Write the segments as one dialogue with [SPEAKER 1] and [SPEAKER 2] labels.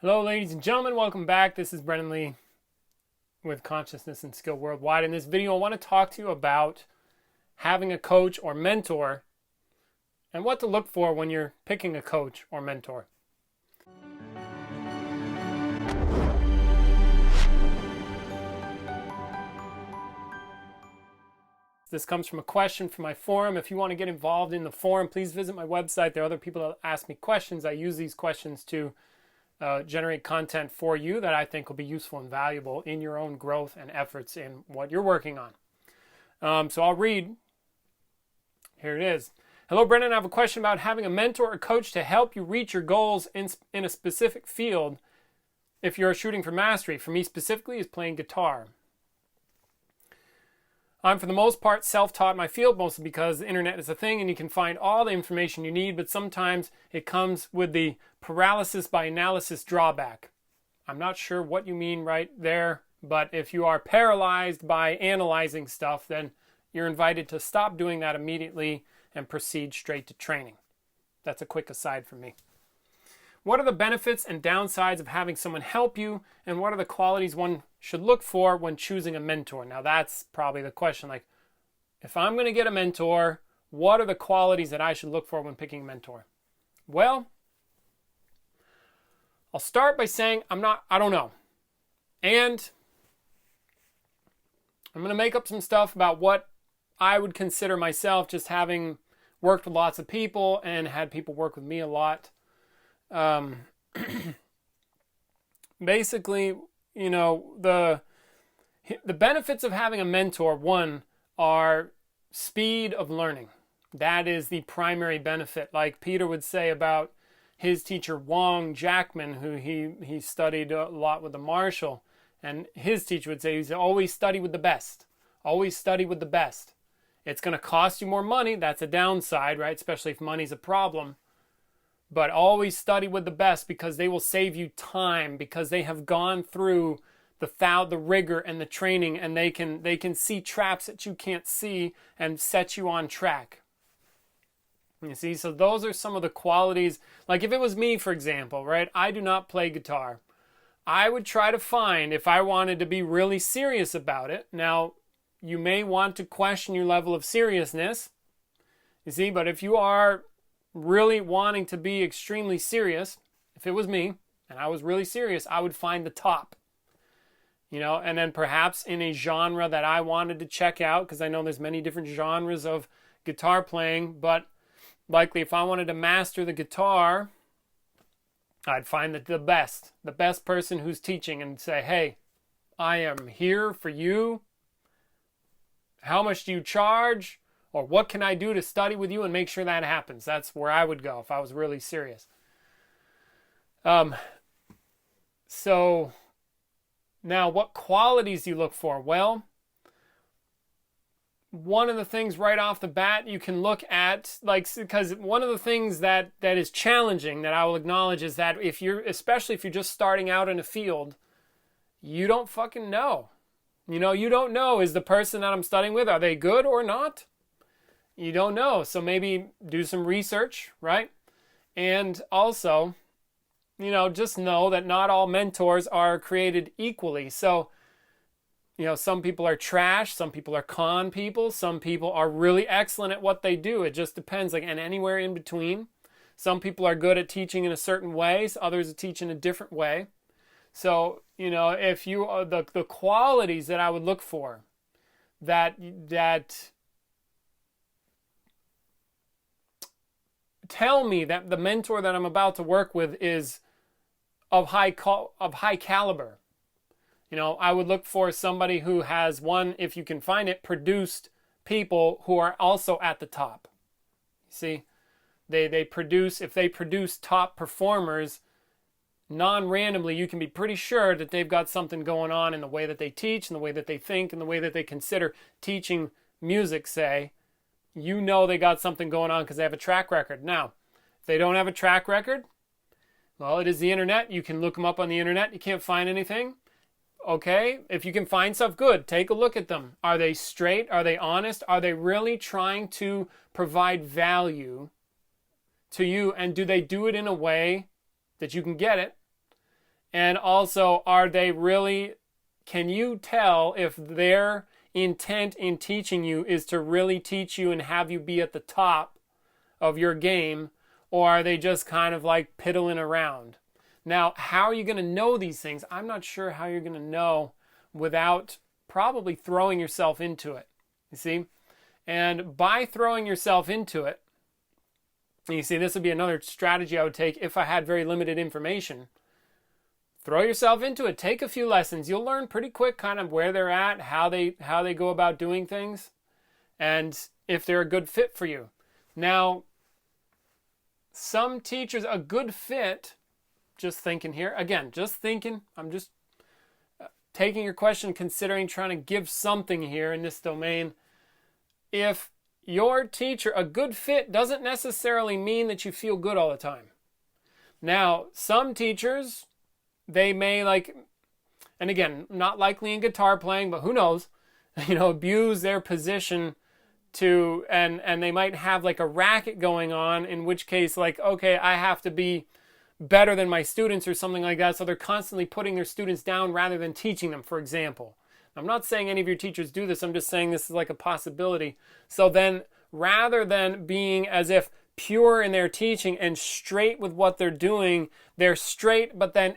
[SPEAKER 1] Hello, ladies and gentlemen. Welcome back. This is Brennan Lee with Consciousness and Skill Worldwide. In this video, I want to talk to you about having a coach or mentor and what to look for when you're picking a coach or mentor. This comes from a question from my forum. If you want to get involved in the forum, please visit my website. There are other people that ask me questions. I use these questions to generate content for you that I think will be useful and valuable in your own growth and efforts in what you're working on. So I'll read. Here it is. Hello, Brennan. I have a question about having a mentor or coach to help you reach your goals in a specific field if you're shooting for mastery. For me specifically is playing guitar. I'm for the most part self-taught in my field, mostly because the internet is a thing and you can find all the information you need, but sometimes it comes with the paralysis by analysis drawback. I'm not sure what you mean right there, but if you are paralyzed by analyzing stuff, then you're invited to stop doing that immediately and proceed straight to training. That's a quick aside from me. What are the benefits and downsides of having someone help you, and what are the qualities one should look for when choosing a mentor? Now that's probably the question, like, if I'm going to get a mentor, what are the qualities that I should look for when picking a mentor? Well, I'll start by saying I don't know. And I'm going to make up some stuff about what I would consider myself, just having worked with lots of people and had people work with me a lot. Basically, you know, the benefits of having a mentor, one, are speed of learning. That is the primary benefit. Like Peter would say about his teacher Wong Jackman, who he studied a lot with the Marshall, and his teacher would say, he's always study with the best. Always study with the best. It's going to cost you more money. That's a downside, right? Especially if money's a problem. But always study with the best, because they will save you time, because they have gone through the rigor and the training, and they can see traps that you can't see and set you on track. You see, so those are some of the qualities. Like if it was me, for example, right? I do not play guitar. I would try to find, if I wanted to be really serious about it. Now, you may want to question your level of seriousness. You see, but if you are really wanting to be extremely serious, if it was me and I was really serious, I would find the top, you know, and then perhaps in a genre that I wanted to check out, because I know there's many different genres of guitar playing, but likely if I wanted to master the guitar, I'd find the best person who's teaching and say, hey, I am here for you. How much do you charge? Or what can I do to study with you and make sure that happens? That's where I would go if I was really serious. So now what qualities do you look for? Well, one of the things right off the bat you can look at, like, because one of the things that is challenging that I will acknowledge is that especially if you're just starting out in a field, you don't fucking know. You know, you don't know, is the person that I'm studying with, are they good or not? You don't know. So maybe do some research, right? And also, you know, just know that not all mentors are created equally. So, you know, some people are trash, some people are con people, some people are really excellent at what they do. It just depends, like, and anywhere in between. Some people are good at teaching in a certain way, so others teach in a different way. So, you know, if you are the qualities that I would look for, that tell me that the mentor that I'm about to work with is of high caliber. You know, I would look for somebody who has, one, if you can find it, produced people who are also at the top. See, if they produce top performers non-randomly, you can be pretty sure that they've got something going on in the way that they teach, in the way that they think, in the way that they consider teaching music, say. You know they got something going on because they have a track record. Now, if they don't have a track record, well, it is the internet. You can look them up on the internet. You can't find anything. Okay, if you can find stuff, good. Take a look at them. Are they straight? Are they honest? Are they really trying to provide value to you? And do they do it in a way that you can get it? And also, can you tell if their intent in teaching you is to really teach you and have you be at the top of your game, or are they just kind of like piddling around? Now, how are you going to know these things? I'm not sure how you're going to know without probably throwing yourself into it. You see? And by throwing yourself into it, you see, this would be another strategy I would take if I had very limited information. Throw yourself into it. Take a few lessons. You'll learn pretty quick kind of where they're at, how they go about doing things, and if they're a good fit for you. Now, some teachers, a good fit, just thinking here, again, just thinking, I'm just taking your question, considering trying to give something here in this domain. If your teacher, a good fit doesn't necessarily mean that you feel good all the time. Now, some teachers, they may and again, not likely in guitar playing, but who knows, abuse their position and they might have like a racket going on, in which case, okay, I have to be better than my students or something like that. So they're constantly putting their students down rather than teaching them, for example. I'm not saying any of your teachers do this. I'm just saying this is like a possibility. So then rather than being as if pure in their teaching and straight with what they're doing, they're straight, but then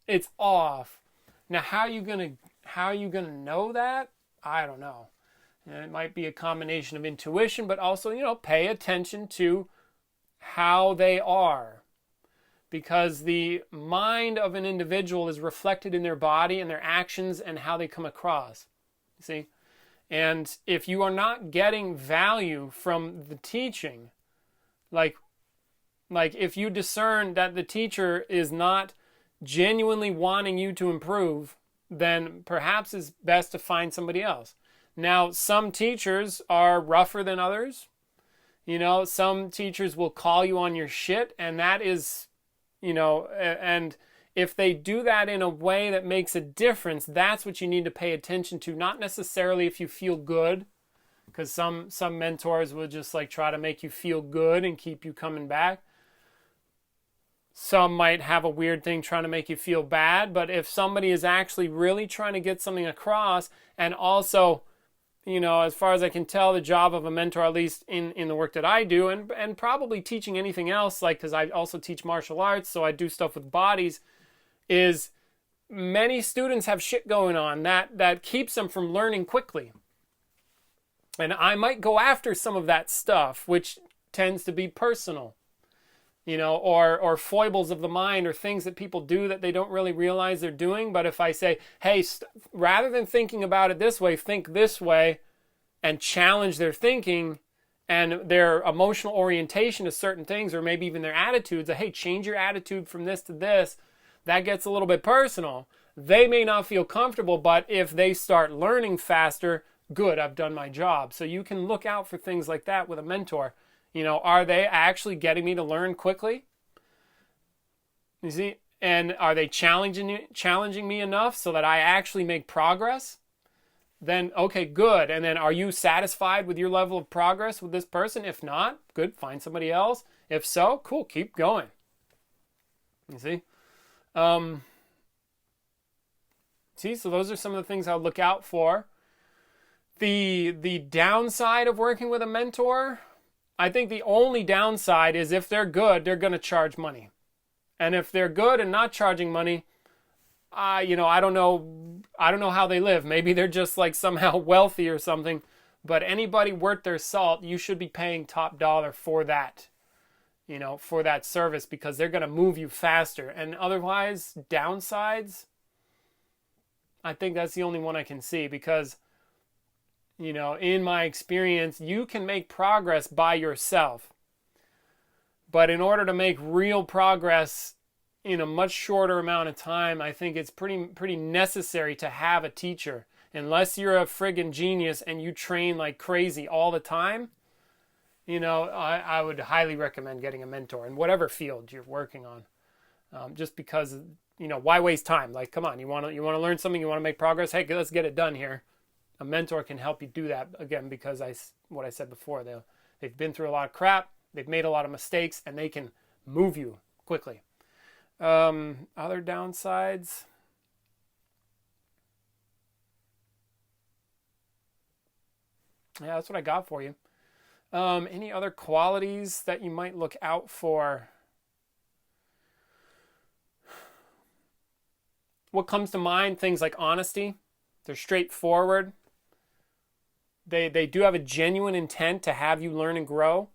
[SPEAKER 1] it's off. Now, how are you gonna know that? I don't know. And it might be a combination of intuition, but also, pay attention to how they are. Because the mind of an individual is reflected in their body and their actions and how they come across. You see? And if you are not getting value from the teaching, like if you discern that the teacher is not genuinely wanting you to improve, then perhaps it's best to find somebody else. Now, some teachers are rougher than others. Some teachers will call you on your shit, and that is, and if they do that in a way that makes a difference, that's what you need to pay attention to, not necessarily if you feel good, because some mentors will just try to make you feel good and keep you coming back. Some might have a weird thing trying to make you feel bad, but if somebody is actually really trying to get something across, and also, as far as I can tell, the job of a mentor, at least in the work that I do, and probably teaching anything else, because I also teach martial arts, so I do stuff with bodies, is many students have shit going on that keeps them from learning quickly. And I might go after some of that stuff, which tends to be personal, or foibles of the mind, or things that people do that they don't really realize they're doing. But if I say, hey, rather than thinking about it this way, think this way, and challenge their thinking and their emotional orientation to certain things, or maybe even their attitudes, hey, change your attitude from this to this, that gets a little bit personal. They may not feel comfortable, but if they start learning faster, good, I've done my job. So you can look out for things like that with a mentor. Are they actually getting me to learn quickly? You see? And are they challenging me enough so that I actually make progress? Then, okay, good. And then are you satisfied with your level of progress with this person? If not, good, find somebody else. If so, cool, keep going. You see? So those are some of the things I'll look out for. The downside of working with a mentor, I think the only downside is if they're good, they're going to charge money. And if they're good and not charging money, I don't know how they live. Maybe they're just somehow wealthy or something. But anybody worth their salt, you should be paying top dollar for that, for that service, because they're going to move you faster. And otherwise, downsides, I think that's the only one I can see, because in my experience, you can make progress by yourself. But in order to make real progress in a much shorter amount of time, I think it's pretty necessary to have a teacher. Unless you're a friggin' genius and you train like crazy all the time, I would highly recommend getting a mentor in whatever field you're working on. Just because, why waste time? Come on, you want to learn something, you want to make progress? Hey, let's get it done here. A mentor can help you do that, again, because what I said before, they've been through a lot of crap, they've made a lot of mistakes, and they can move you quickly. Other downsides. Yeah, that's what I got for you. Any other qualities that you might look out for? What comes to mind? Things like honesty. They're straightforward. They do have a genuine intent to have you learn and grow.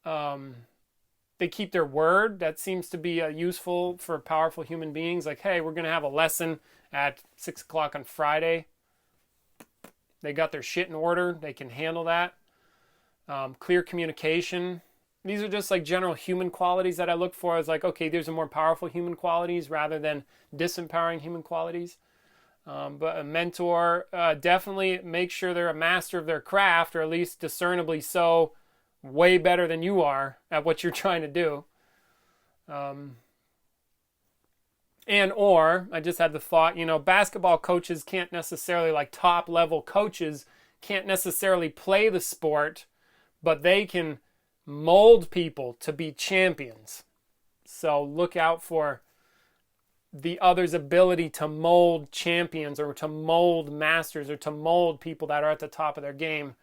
[SPEAKER 1] They keep their word. That seems to be useful for powerful human beings. Like, hey, we're going to have a lesson at 6 o'clock on Friday. They got their shit in order. They can handle that. Clear communication. These are just like general human qualities that I look for as like, okay, these are more powerful human qualities rather than disempowering human qualities. But a mentor, definitely make sure they're a master of their craft, or at least discernibly so, way better than you are at what you're trying to do. Or I just had the thought, basketball coaches can't necessarily, like top level coaches, can't necessarily play the sport, but they can mold people to be champions. So look out for the other's ability to mold champions or to mold masters or to mold people that are at the top of their game.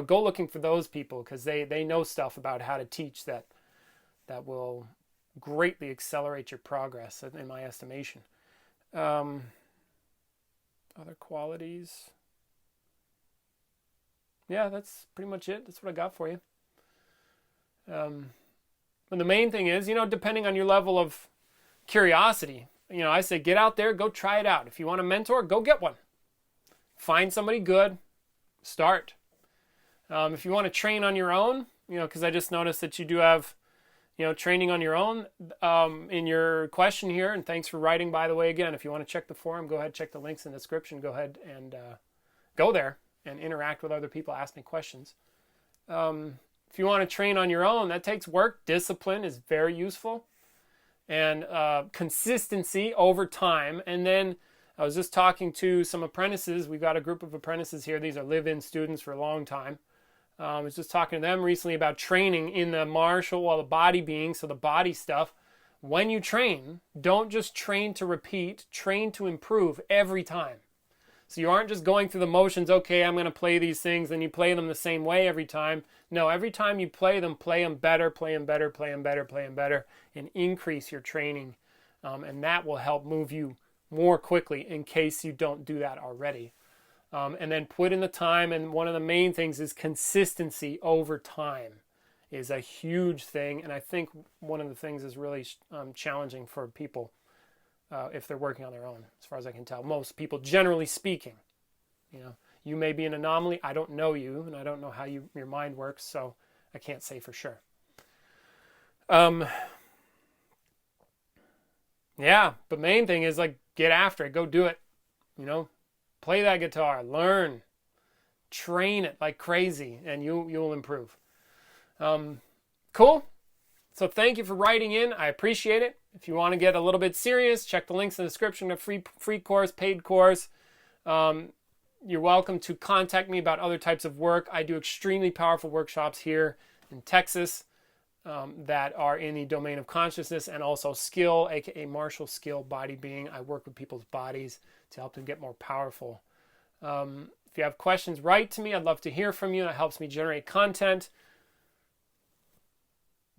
[SPEAKER 1] Go looking for those people because they know stuff about how to teach that will greatly accelerate your progress, in my estimation. Other qualities. Yeah, that's pretty much it. That's what I got for you. And the main thing is, depending on your level of curiosity, I say get out there, go try it out. If you want a mentor, go get one. Find somebody good, start. If you want to train on your own, because I just noticed that you do have, training on your own in your question here. And thanks for writing, by the way, again. If you want to check the forum, go ahead, check the links in the description. Go ahead and go there and interact with other people, ask me questions. If you want to train on your own, that takes work. Discipline is very useful. And consistency over time. And then I was just talking to some apprentices. We've got a group of apprentices here. These are live-in students for a long time. I was just talking to them recently about training in the martial, the body being, so the body stuff. When you train, don't just train to repeat, train to improve every time. So you aren't just going through the motions, okay, I'm going to play these things, and you play them the same way every time. No, every time you play them better, play them better, play them better, play them better, and increase your training. And that will help move you more quickly in case you don't do that already. And then put in the time, and one of the main things is consistency over time is a huge thing. And I think one of the things is really challenging for people if they're working on their own, as far as I can tell. Most people, generally speaking, you may be an anomaly. I don't know you, and I don't know how your mind works, so I can't say for sure. Yeah, the main thing is like get after it, go do it. Play that guitar, learn, train it like crazy, and you'll improve. Cool. So thank you for writing in. I appreciate it. If you want to get a little bit serious, check the links in the description of free course, paid course. You're welcome to contact me about other types of work. I do extremely powerful workshops here in Texas that are in the domain of consciousness and also skill, aka martial skill, body being. I work with people's bodies to help them get more powerful. If you have questions, write to me. I'd love to hear from you. That helps me generate content.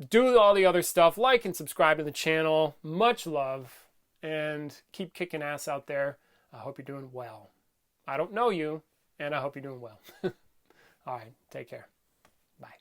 [SPEAKER 1] Do all the other stuff, like and subscribe to the channel. Much love, and keep kicking ass out there. I hope you're doing well. I don't know you, and I hope you're doing well. All right, take care. Bye.